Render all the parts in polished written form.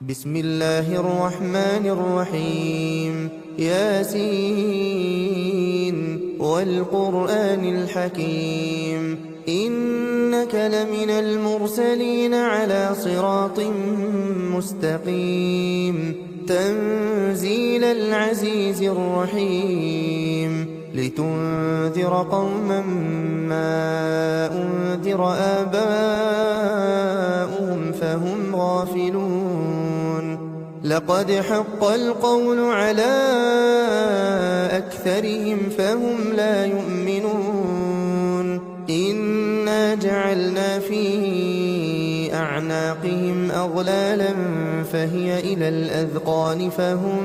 بسم الله الرحمن الرحيم ياسين والقرآن الحكيم إنك لمن المرسلين على صراط مستقيم تنزيل العزيز الرحيم لتنذر قوما ما أنذر آباؤهم فهم غافلون لقد حق القول على أكثرهم فهم لا يؤمنون إنا جعلنا في أعناقهم أغلالا فهي إلى الأذقان فهم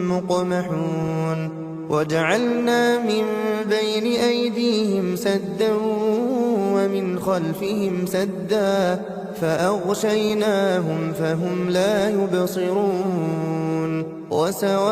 مقمحون وجعلنا من بين أيديهم سدا ومن خلفهم سدا فأغشيناهم فهم لا يبصرون وسواء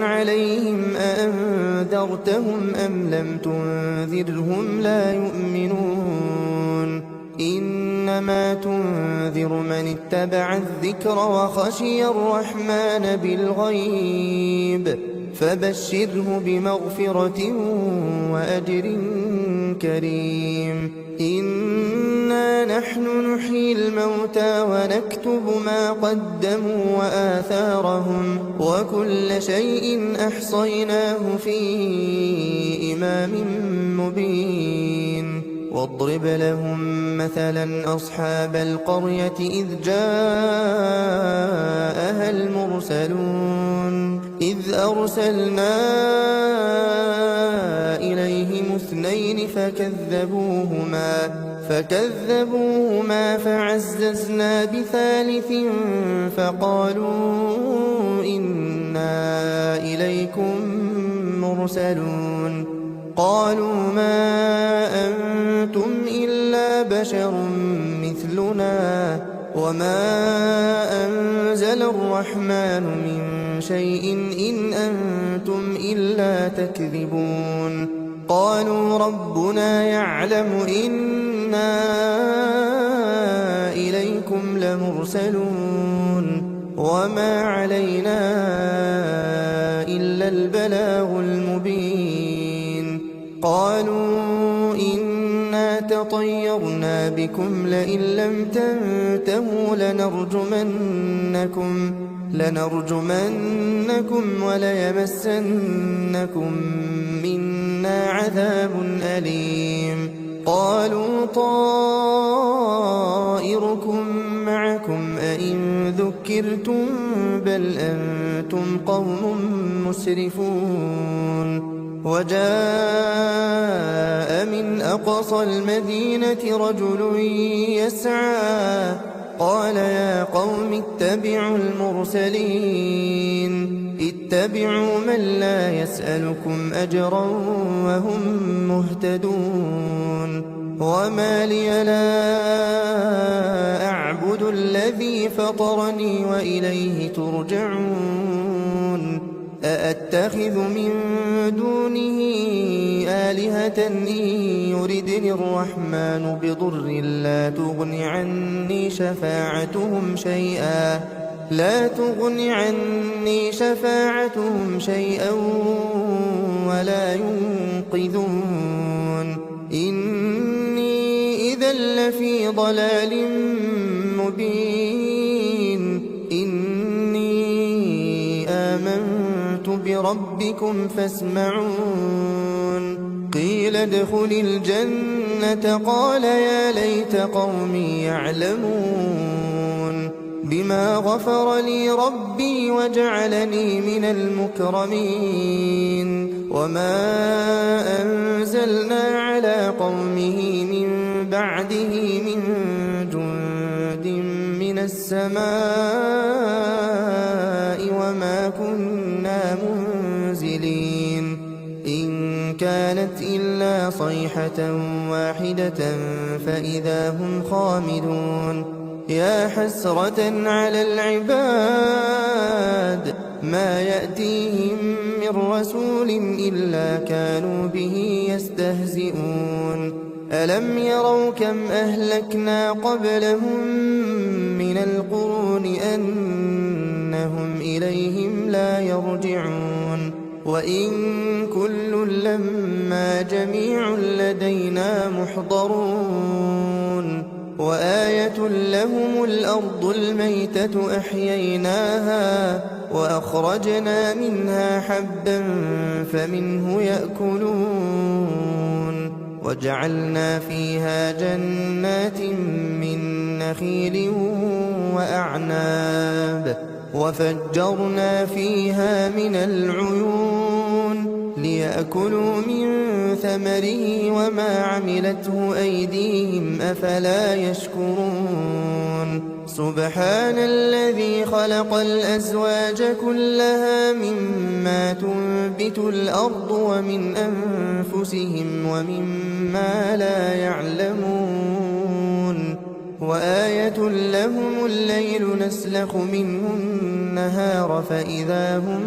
عليهم أأنذرتهم أم لم تنذرهم لا يؤمنون إنما تنذر من اتبع الذكر وخشي الرحمن بالغيب فبشره بمغفرة وأجر كريم إنا نحن نحيي الموتى ونكتب ما قدموا وآثارهم وكل شيء أحصيناه في إمام مبين واضرب لهم مثلا أصحاب القرية إذ جاءها المرسلون إذ أرسلنا إليهم اثنين فكذبوهما فعززنا بثالث فقالوا إنا إليكم مرسلون قالوا ما أنتم إلا بشر مثلنا وما أنزل الرحمن من شيء إن أنتم إلا تكذبون قالوا ربنا يعلم إنا إليكم لمرسلون وما علينا إلا البلاغ المبين قالوا إنا تطيرنا بكم لئن لم تنتهوا لنرجمنكم وليمسنكم منا عذاب أليم قالوا طائركم معكم أئن ذكرتم بل أنتم قوم مسرفون وجاء من أقصى المدينة رجل يسعى قال يا قوم اتبعوا المرسلين اتبعوا من لا يسألكم أجرا وهم مهتدون وما لي لا أعبد الذي فطرني وإليه ترجعون أأتخذ من دونه آلهة إن يردني الرحمن بضر لا تغن عني شفاعتهم شيئا ولا ينقذون إني إذا لفي ضلال مبين إني آمنت بربكم فاسمعون قيل ادخل الجنة قال يا ليت قومي يعلمون بما غفر لي ربي وجعلني من المكرمين وما أنزلنا على قومه من بعده من جند من السماء وما كنا منزلين إن كانت إلا صيحة واحدة فإذا هم خامدون يا حسرة على العباد ما يأتيهم من رسول إلا كانوا به يستهزئون ألم يروا كم أهلكنا قبلهم من القرون أنهم إليهم لا يرجعون وإن كل لما جميع لدينا محضرون وآية لهم الأرض الميتة أحييناها وأخرجنا منها حبا فمنه يأكلون وجعلنا فيها جنات من نخيل وأعناب وفجرنا فيها من العيون ليأكلوا من ثمره وما عملته أيديهم أفلا يشكرون سبحان الذي خلق الأزواج كلها مما تنبت الأرض ومن أنفسهم ومما لا يعلمون وآية لهم الليل نسلخ منه النهار فإذا هم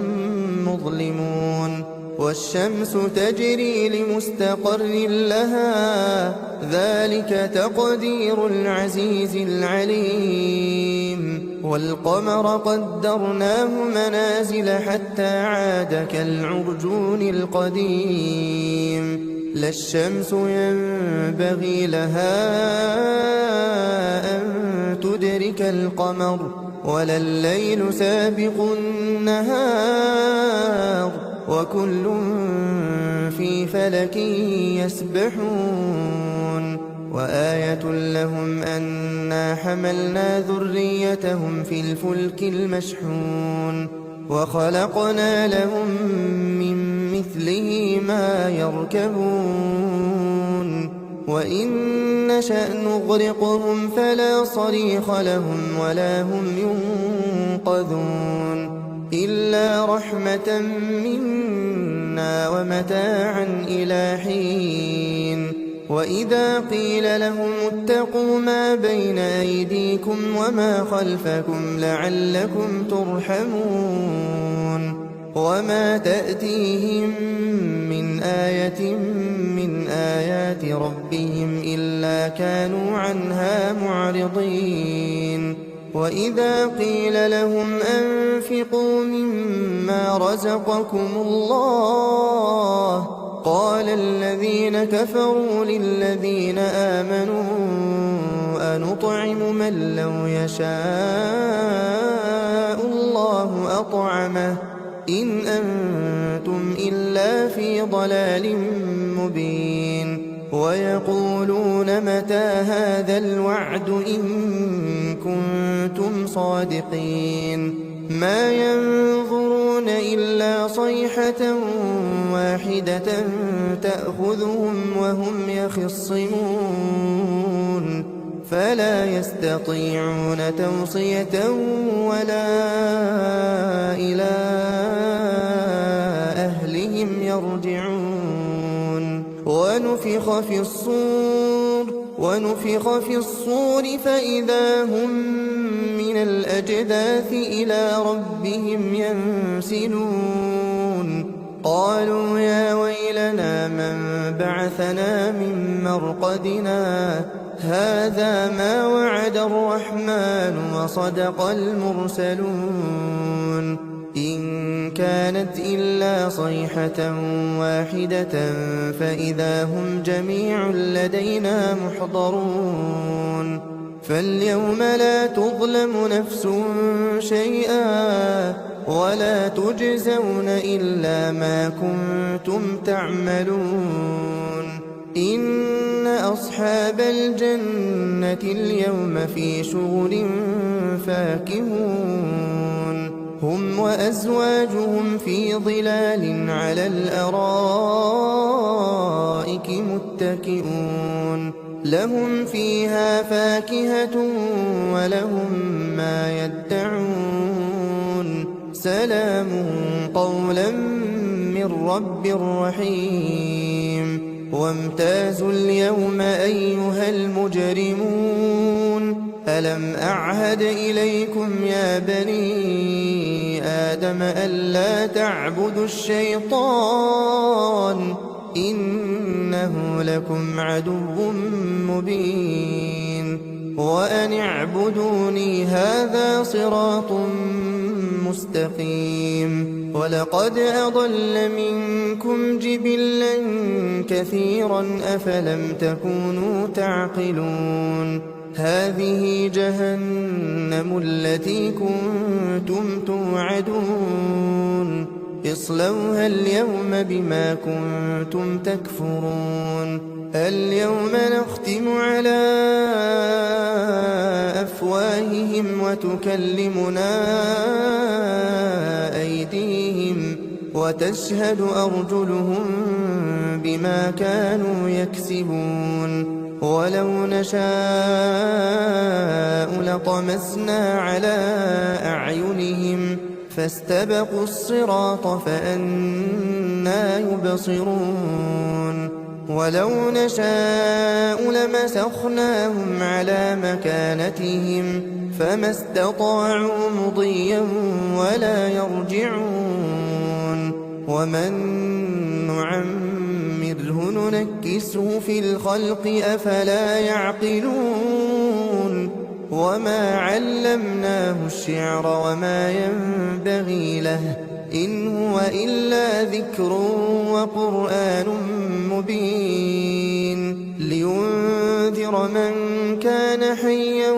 مظلمون والشمس تجري لمستقر لها ذلك تقدير العزيز العليم والقمر قدرناه منازل حتى عاد كالعرجون القديم لا الشمس ينبغي لها أن تدرك القمر ولا الليل سابق النهار وكل في فلك يسبحون وآية لهم أنا حملنا ذريتهم في الفلك المشحون وخلقنا لهم من مثله ما يركبون وإن نشأ نغرقهم فلا صريخ لهم ولا هم ينقذون إلا رحمة منا ومتاعا إلى حين وإذا قيل لهم اتقوا ما بين أيديكم وما خلفكم لعلكم ترحمون وما تأتيهم من آية من آيات ربهم إلا كانوا عنها معرضين وإذا قيل لهم أنفقوا مما رزقكم الله قال الذين كفروا للذين آمنوا أنطعم من لو يشاء الله أطعمه إن أنتم إلا في ضلال مبين ويقولون متى هذا الوعد إن كنتم صادقين ما ينظرون إلا صيحة واحدة تأخذهم وهم يخصمون فلا يستطيعون توصية ولا إلى أهلهم يرجعون ونفخ في الصور فإذا هم من الأجداث إلى ربهم ينسلون قالوا يا ويلنا من بعثنا من مرقدنا هذا ما وعد الرحمن وصدق المرسلون إن كانت إلا صيحة واحدة فإذا هم جميع لدينا محضرون فاليوم لا تظلم نفس شيئا ولا تجزون إلا ما كنتم تعملون إن أصحاب الجنة اليوم في شغل فاكهون هم وأزواجهم في ظلال على الأرائك متكئون لهم فيها فاكهة ولهم ما يدعون سلام قولا من رب رحيم وامتازوا اليوم أيها المجرمون ألم أعهد إليكم يا بني آدم ألا تعبدوا الشيطان إنه لكم عدو مبين وأن اعبدوني هذا صراط مستقيم ولقد أضل منكم جبلا كثيرا أفلم تكونوا تعقلون هذه جهنم التي كنتم توعدون اصلوها اليوم بما كنتم تكفرون اليوم نختم على أفواههم وتكلمنا أيديهم وتشهد أرجلهم بما كانوا يكسبون ولو نشاء لطمسنا على أعينهم فاستبقوا الصراط فأنى يبصرون ولو نشاء لمسخناهم على مكانتهم فما استطاعوا مضيا ولا يرجعون ومن نعمره ننكسه في الخلق أفلا يعقلون وما علمناه الشعر وما ينبغي له إن هو إلا ذكر وقرآن مبين لينذر من كان حيا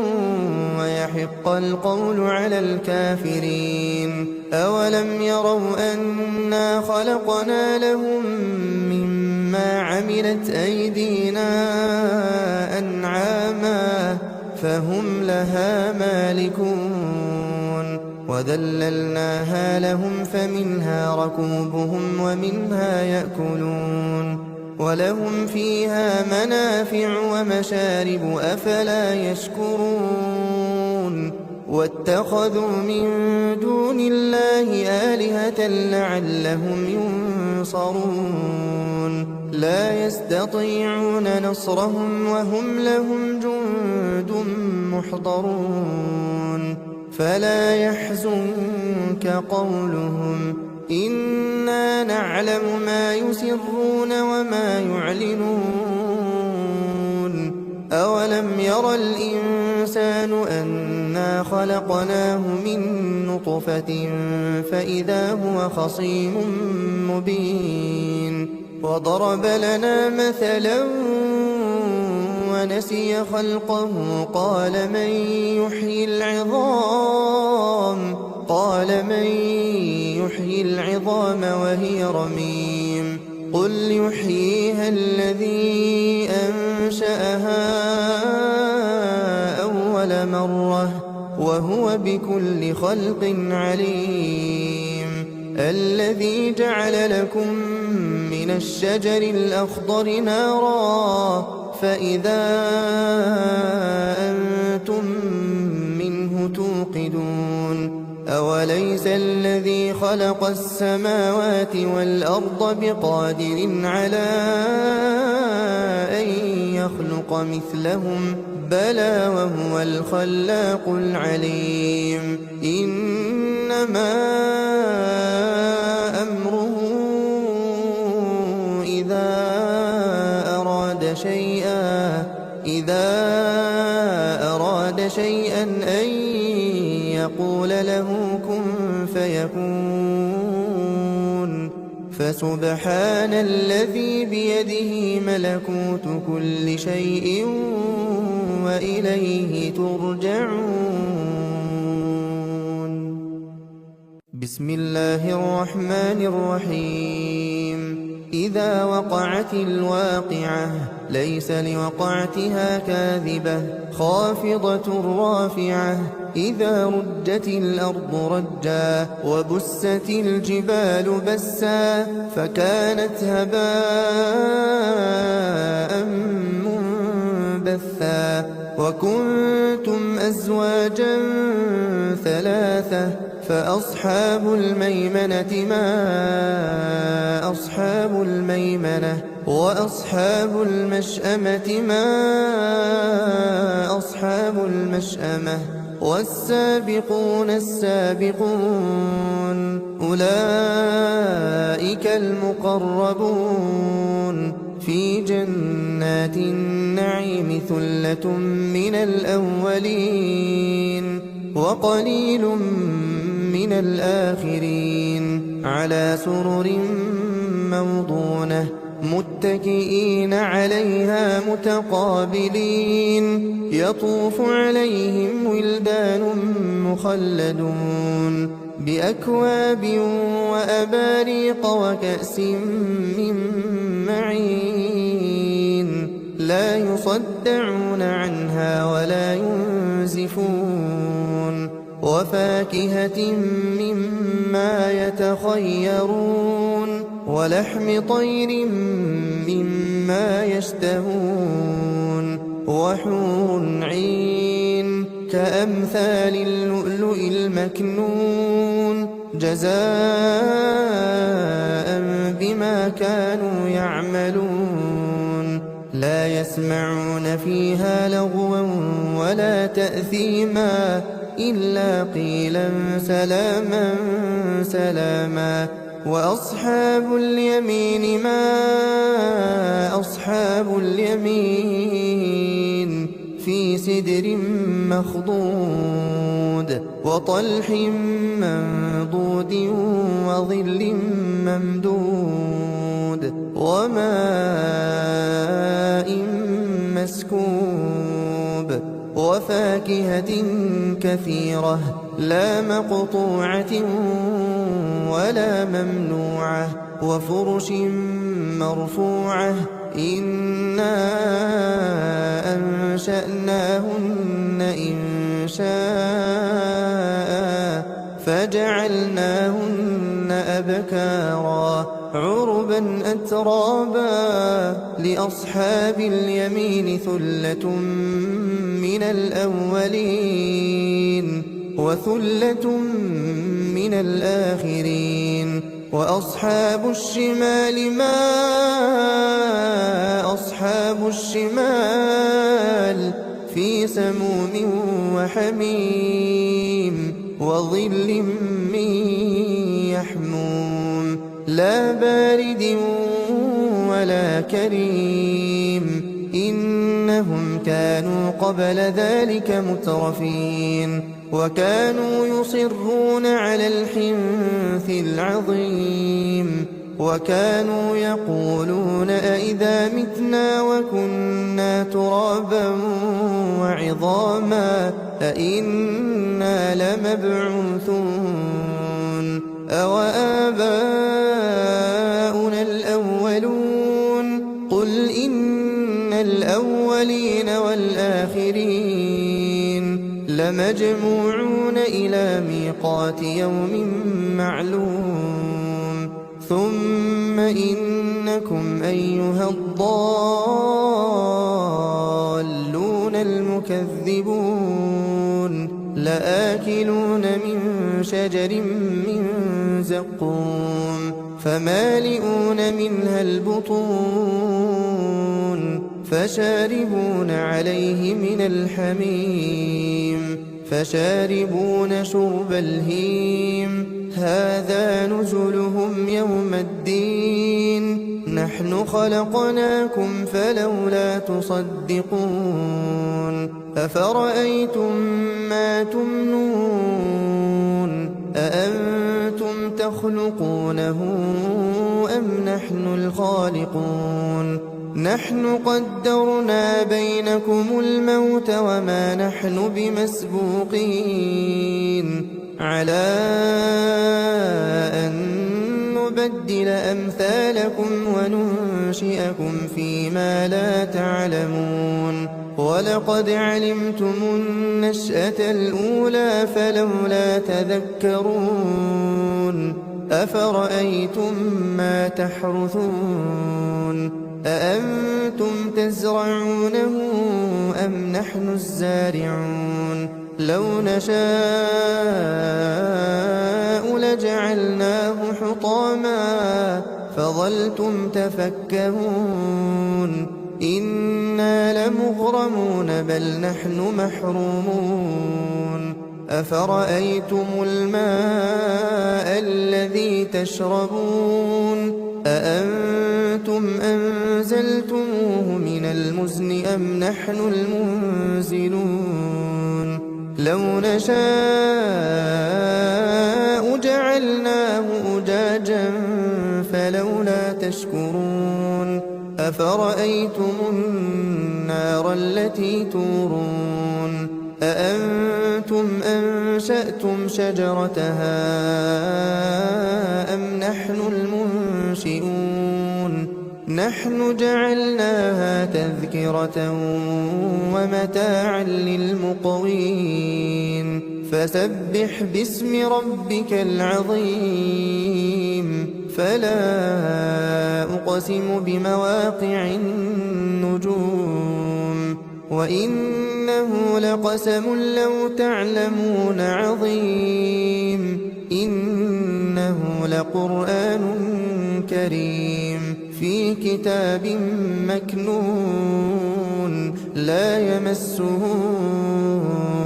ويحق القول على الكافرين أولم يروا أنا خلقنا لهم مما عملت أيدينا أنعاما فهم لها مالكون وذللناها لهم فمنها ركوبهم ومنها يأكلون ولهم فيها منافع ومشارب أفلا يشكرون واتخذوا من دون الله آلهة لعلهم ينصرون لا يستطيعون نصرهم وهم لهم جند محضرون فلا يحزنك قولهم إنا نعلم ما يسرون وما يعلنون أولم ير الإنسان أنا خلقناه من نطفة فإذا هو خصيم مبين وضرب لنا مثلا ونسي خلقه قال من يحيي العظام وهي رميم قل يحييها الذي أنشأها أول مرة وهو بكل خلق عليم الذي جعل لكم من الشجر الأخضر نارا فإذا أنتم منه توقدون أوليس الذي خلق السماوات والأرض بقادر على أن يخلق مثلهم بلى وهو الخلاق العليم إنما أمره إذا أراد شيئا أن يقول له كن فيكون فسبحان الذي بيده ملكوت كل شيء وإليه ترجعون بسم الله الرحمن الرحيم إذا وقعت الواقعة ليس لوقعتها كاذبة خافضة رافعة إذا رجت الأرض رجا وبست الجبال بسا فكانت هباء منبثا وكنتم أزواجا ثلاثة فأصحاب الميمنة ما أصحاب الميمنة وأصحاب المشأمة ما أصحاب المشأمة والسابقون السابقون أولئك المقربون في في جنات النعيم ثلة من الأولين وقليل من الآخرين على سرر موضونة متكئين عليها متقابلين يطوف عليهم ولدان مخلدون بأكواب وأباريق وكأس من معين لا يصدعون عنها ولا ينزفون وفاكهة مما يتخيرون ولحم طير مما يشتهون وحور عين كأمثال اللؤلؤ المكنون جزاء بما كانوا يعملون لا يسمعون فيها لغوا ولا تأثيما إلا قيلا سلاما سلاما وأصحاب اليمين ما أصحاب اليمين في سدر مخضود وطلح منضود وظل ممدود وماء مسكوب وفاكهة كثيرة لا مقطوعة ولا ممنوعة وفرش مرفوعة إنا أنشأناهن إنشاء فجعلناهن أبكارا عربا أترابا لأصحاب اليمين ثلة من الأولين وثلة من الآخرين وأصحاب الشمال ما أصحاب الشمال في سموم وحميم وظل من يحموم لا بارد ولا كريم إنهم كانوا قبل ذلك مترفين وكانوا يصرون على الحنث العظيم وكانوا يقولون أئذا متنا وكنا ترابا وعظاما أئنا لمبعوثون أوآباؤنا الأولون قل إن الأولين والآخرين لمجموعون إلى ميقات يوم معلوم ثم إنكم أيها الضالون المكذبون لآكلون من شجر من زقوم فمالئون منها البطون فشاربون عليه من الحميم فشاربون شرب الهيم هذا نزلهم يوم الدين نحن خلقناكم فلولا تصدقون أفرأيتم ما تمنون أأنتم تخلقونه أم نحن الخالقون نحن قدرنا بينكم الموت وما نحن بمسبوقين على أن نبدل أمثالكم وننشئكم فيما لا تعلمون ولقد علمتم النشأة الأولى فلولا تذكرون أفرأيتم ما تحرثون أأنتم تزرعونه أم نحن الزارعون لو نشاء لجعلناه حطاما فظلتم تفكهون إنا لمغرمون بل نحن محرومون أفرأيتم الماء الذي تشربون أأنتم أأنتم أنزلتموه من المزن أم نحن المنزلون لو نشاء جعلناه أجاجا فلولا تشكرون أفرأيتم النار التي تورون أأنتم أنشأتم شجرتها أم نحن المنشئون نحن جعلناها تذكرة ومتاعا للمقوين فسبح باسم ربك العظيم فلا أقسم بمواقع النجوم وإنه لقسم لو تعلمون عظيم إنه لقرآن كريم في كتاب مكنون لا يمسه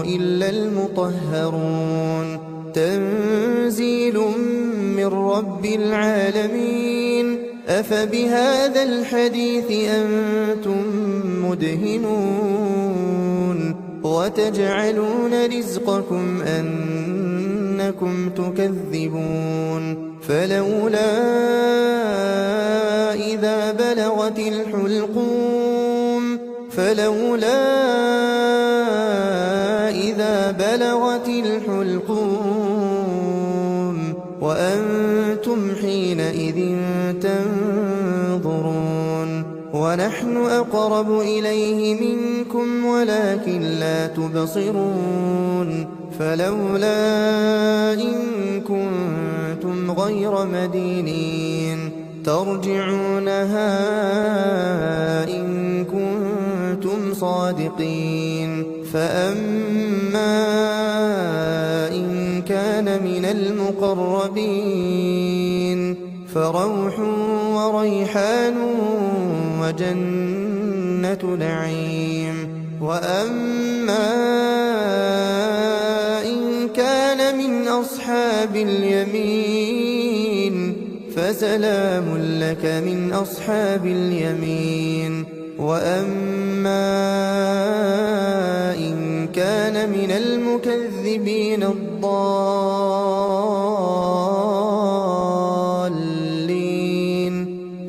إلا المطهرون تنزيل من رب العالمين أفبهذا الحديث أنتم مدهنون وتجعلون رزقكم أنكم تكذبون فلولا إذا بلغت الحلقوم وأنتم حينئذ تنظرون ونحن أقرب إليه منكم ولكن لا تبصرون فلولا إن كنتم غير مدينين ترجعونها إن كنتم صادقين فأما إن كان من المقربين فروح وريحان وجنة نعيم وأما إن كان من أصحاب اليمين فسلام لك من أصحاب اليمين وأما إن كان من المكذبين الضالين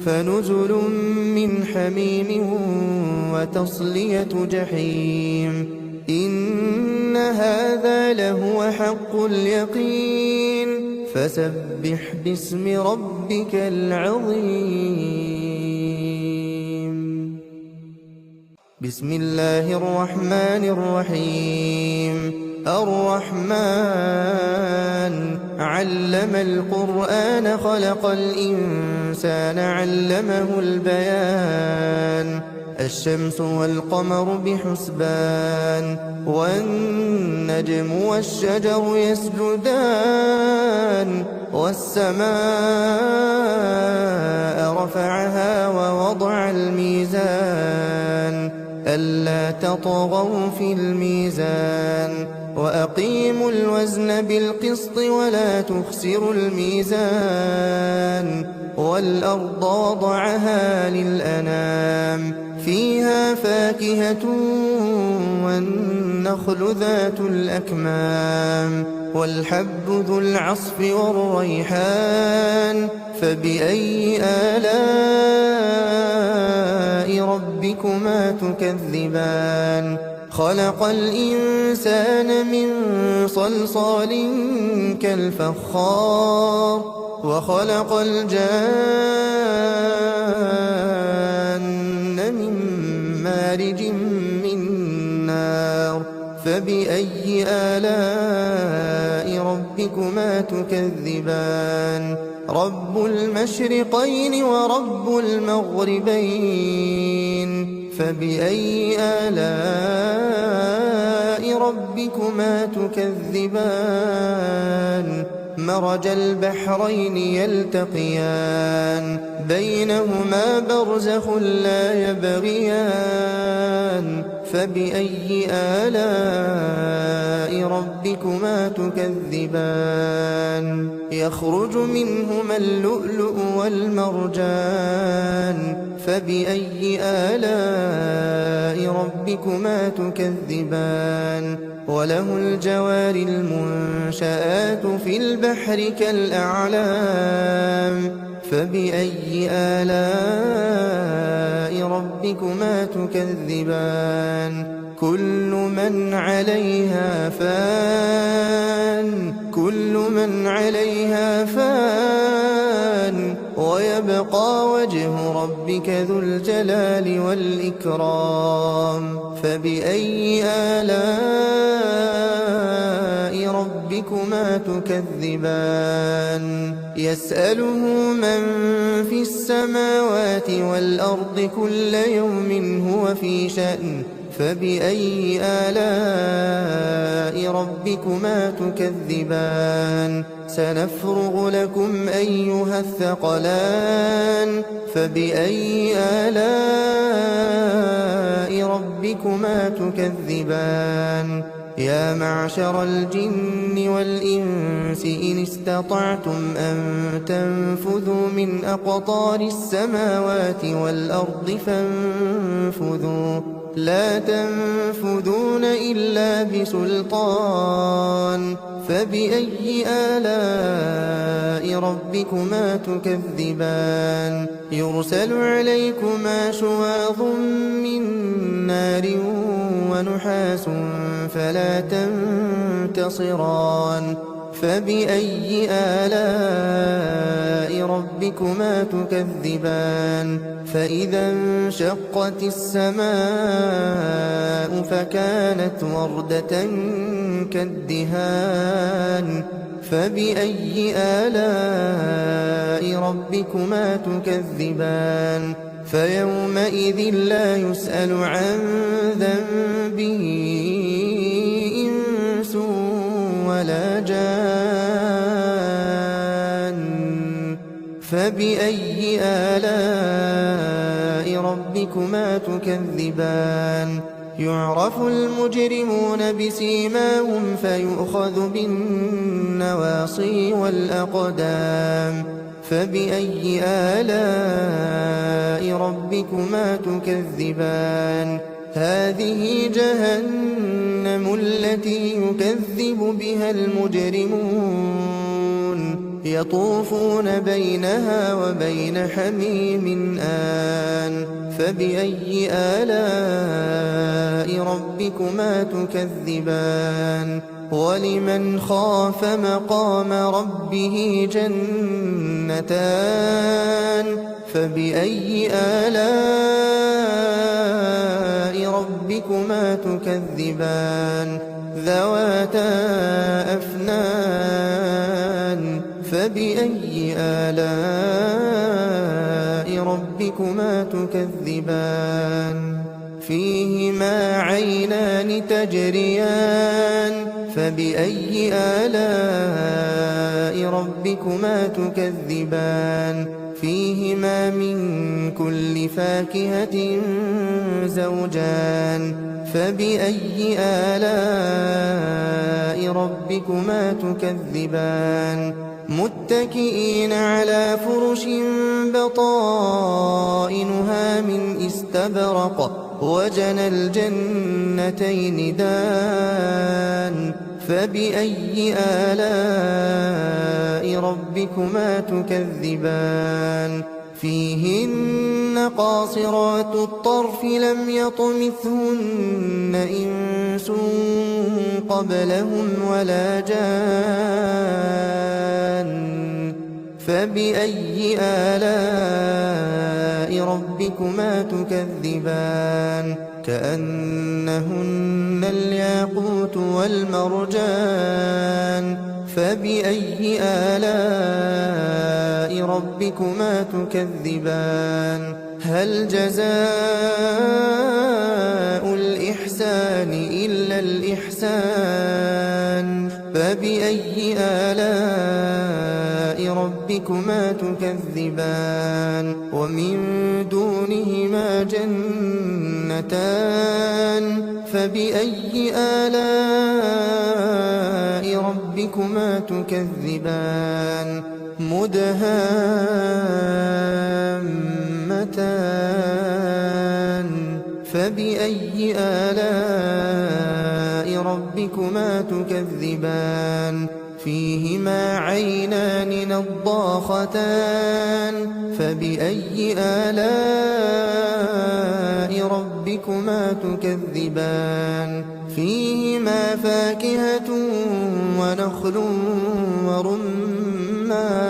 فنزل من حميم وتصلية جحيم إن هذا لهو حق اليقين فسبح باسم ربك العظيم بسم الله الرحمن الرحيم الرحمن علم القرآن خلق الإنسان علمه البيان الشمس والقمر بحسبان والنجم والشجر يسجدان والسماء رفعها ووضع الميزان ألا تطغوا في الميزان وأقيموا الوزن بالقسط ولا تخسروا الميزان والأرض وضعها للأنام فيها فاكهة والنخل ذات الأكمام والحب ذو العصف والريحان فبأي آلاء ربكما تكذبان خلق الإنسان من صلصال كالفخار وخلق الجان من مارج من نار فبأي آلاء ربكما تكذبان رب المشرقين ورب المغربين فبأي آلاء ربكما تكذبان مرج البحرين يلتقيان بينهما برزخ لا يبغيان فبأي آلاء ربكما تكذبان يخرج منهما اللؤلؤ والمرجان فبأي آلاء ربكما تكذبان وله الجوار المنشآت في البحر كالأعلام فبأي آلاء ربكما تكذبان كل من عليها فان ويبقى وجه ربك ذو الجلال والإكرام فبأي آلاء ربكما تكذبان يسأله من في السماوات والأرض كل يوم هو في شأن فبأي آلاء ربكما تكذبان سنفرغ لكم أيها الثقلان فبأي آلاء ربكما تكذبان يا معشر الجن والإنس إن استطعتم أن تنفذوا من أقطار السماوات والأرض فانفذوا لا تنفذون إلا بسلطان فبأي آلاء ربكما تكذبان يرسل عليكما شواظ من نار ونحاس فلا تنتصران فبأي آلاء ربكما تكذبان فإذا انشقت السماء فكانت وردة كالدهان فبأي آلاء ربكما تكذبان فيومئذ لا يسأل عن ذنبه إنس ولا جان فبأي آلاء ربكما تكذبان يعرف المجرمون بسيماهم فيؤخذ بالنواصي والأقدام فبأي آلاء ربكما تكذبان هذه جهنم التي يكذب بها المجرمون يطوفون بينها وبين حميم آن فبأي آلاء ربكما تكذبان ولمن خاف مقام ربه جنتان فبأي آلاء ربكما تكذبان ذواتا أفنان فبأي آلاء ربكما تكذبان فيهما عينان تجريان فبأي آلاء ربكما تكذبان فيهما من كل فاكهة زوجان فبأي آلاء ربكما تكذبان متكئين على فرش بطائنها من استبرق وجنى الجنتين دان فبأي آلاء ربكما تكذبان فيهن قاصرات الطرف لم يطمثهن إنس قبلهم ولا جان فبأي آلاء ربكما تكذبان كأنهن الياقوت والمرجان فبأي آلاء ربكما تكذبان هل جزاء الإحسان إلا الإحسان فبأي آلاء ربكما تكذبان ومن دونهما جنتان فبأي آلاء ربكما تكذبان مدهامتان فبأي آلاء ربكما تكذبان فيهما عينان نضاختان فبأي آلاء ربكما تكذبان فيهما فاكهة ونخل ورمان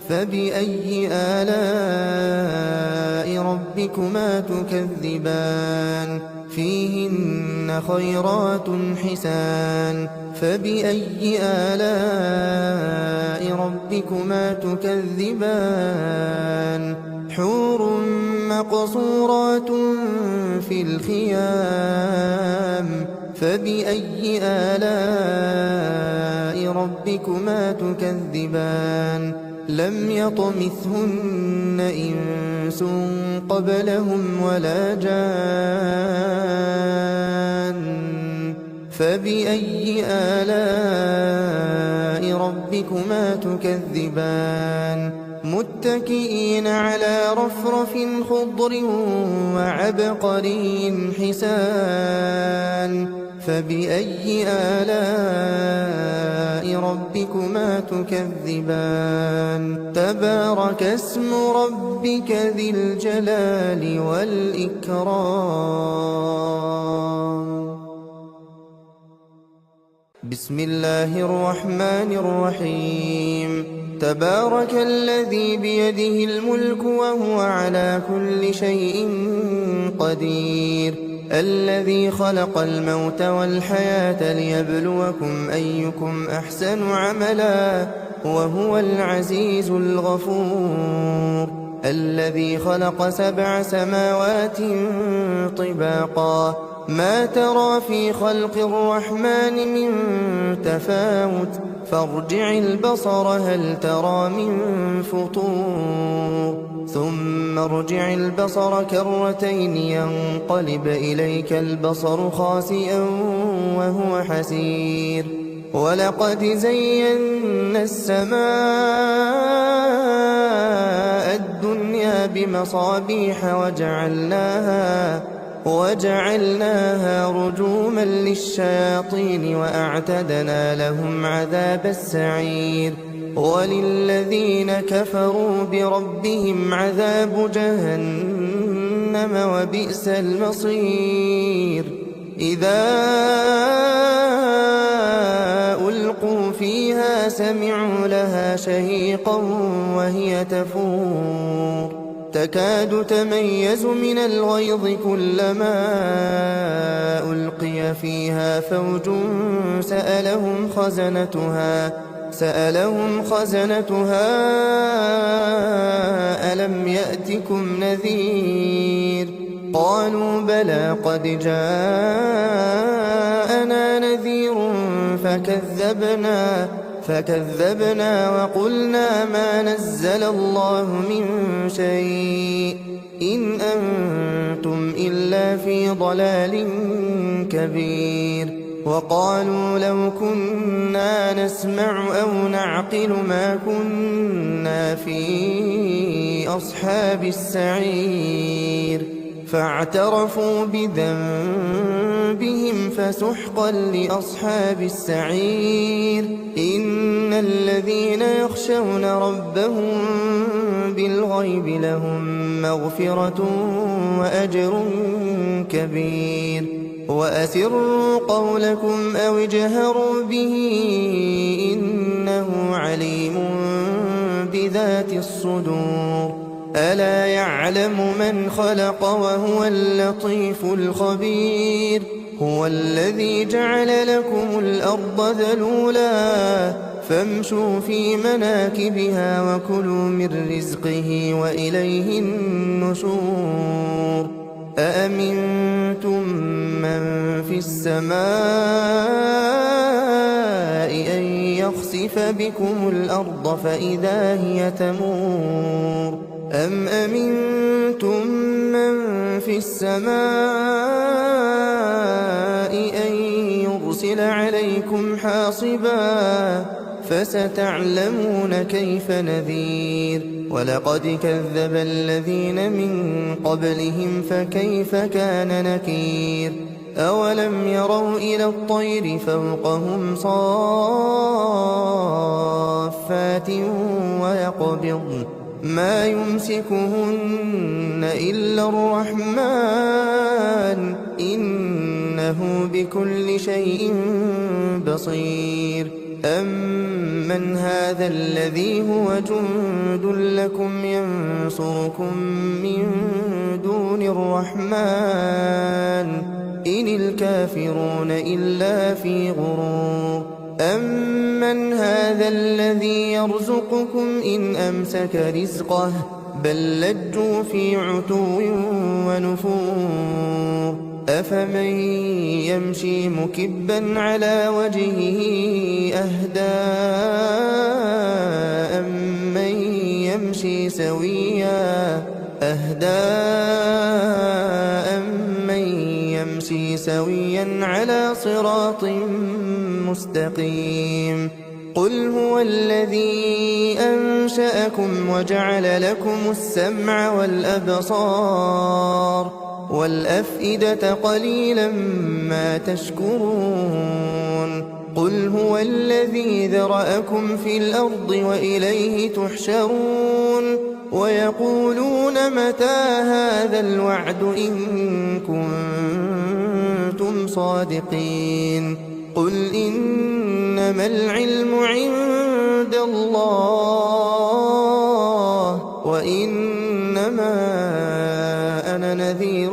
فبأي آلاء ربكما تكذبان فيهن خيرات حسان فبأي آلاء ربكما تكذبان حور مقصورات في الخيام فبأي آلاء ربكما تكذبان لم يطمثهن إنس قبلهم ولا جان فبأي آلاء ربكما تكذبان متكئين على رفرف خضر وعبقري حسان فبأي آلاء ربكما تكذبان تبارك اسم ربك ذي الجلال والإكرام بسم الله الرحمن الرحيم تبارك الذي بيده الملك وهو على كل شيء قدير الذي خلق الموت والحياة ليبلوكم أيكم أحسن عملا وهو العزيز الغفور الذي خلق 7 سماوات طباقا ما ترى في خلق الرحمن من تفاوت فارجع البصر هل ترى من فطور ثم ارجع البصر كرتين ينقلب إليك البصر خاسئا وهو حسير ولقد زينا السماء الدنيا بمصابيح وجعلناها رجوما للشياطين وأعتدنا لهم عذاب السعير وللذين كفروا بربهم عذاب جهنم وبئس المصير إذا ألقوا فيها سمعوا لها شهيقا وهي تفور تكاد تميز من الغيظ كلما ألقي فيها فوج سألهم خزنتها ألم يأتكم نذير قالوا بلى قد جاءنا نذير فكذبنا وقلنا ما نزل الله من شيء إن أنتم إلا في ضلال كبير وقالوا لو كنا نسمع أو نعقل ما كنا في أصحاب السعير فاعترفوا بذنبهم فسحقا لأصحاب السعير إن الذين يخشون ربهم بالغيب لهم مغفرة وأجر كبير وأسروا قولكم أو اجهروا به إنه عليم بذات الصدور ألا يعلم من خلق وهو اللطيف الخبير هو الذي جعل لكم الأرض ذلولا فامشوا في مناكبها وكلوا من رزقه وإليه النشور أأمنتم من في السماء أن يخسف بكم الأرض فإذا هي تمور أم أمنتم من في السماء أن يرسل عليكم حاصبا فستعلمون كيف نذير ولقد كذب الذين من قبلهم فكيف كان نكير أولم يروا إلى الطير فوقهم صافات ويقبضن ما يمسكهن إلا الرحمن إنه بكل شيء بصير أمن هذا الذي هو جند لكم ينصركم من دون الرحمن إن الكافرون إلا في غرور أمن هذا الذي يرزقكم إن أمسك رزقه بل لجوا في عتو ونفور أفمن يمشي مكبا على وجهه أهدى أمن يمشي سويا على صراط مستقيم قل هو الذي أنشأكم وجعل لكم السمع والأبصار والأفئدة قليلا ما تشكرون قل هو الذي ذرأكم في الأرض وإليه تحشرون ويقولون متى هذا الوعد إن كنتم صادقين قل إنما العلم عند الله وإنما أنا نذير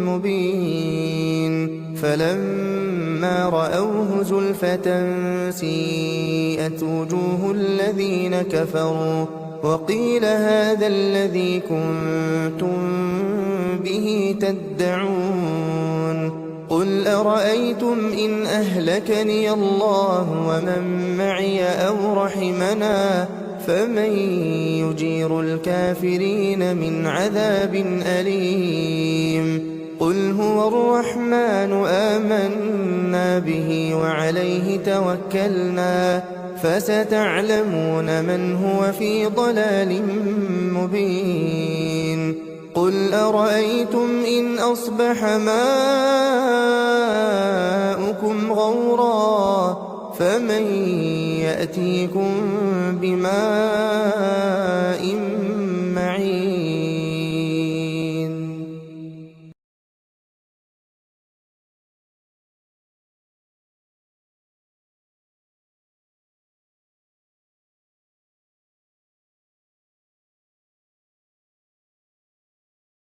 مبين فلما رأوه زلفة سيئت وجوه الذين كفروا وقيل هذا الذي كنتم به تدعون قل أرأيتم إن أهلكني الله ومن معي أو رحمنا فمن يجير الكافرين من عذاب أليم قل هو الرحمن آمنا به وعليه توكلنا فستعلمون من هو في ضلال مبين قل أرأيتم إن أصبح ماؤكم غورا فمن يأتيكم بماء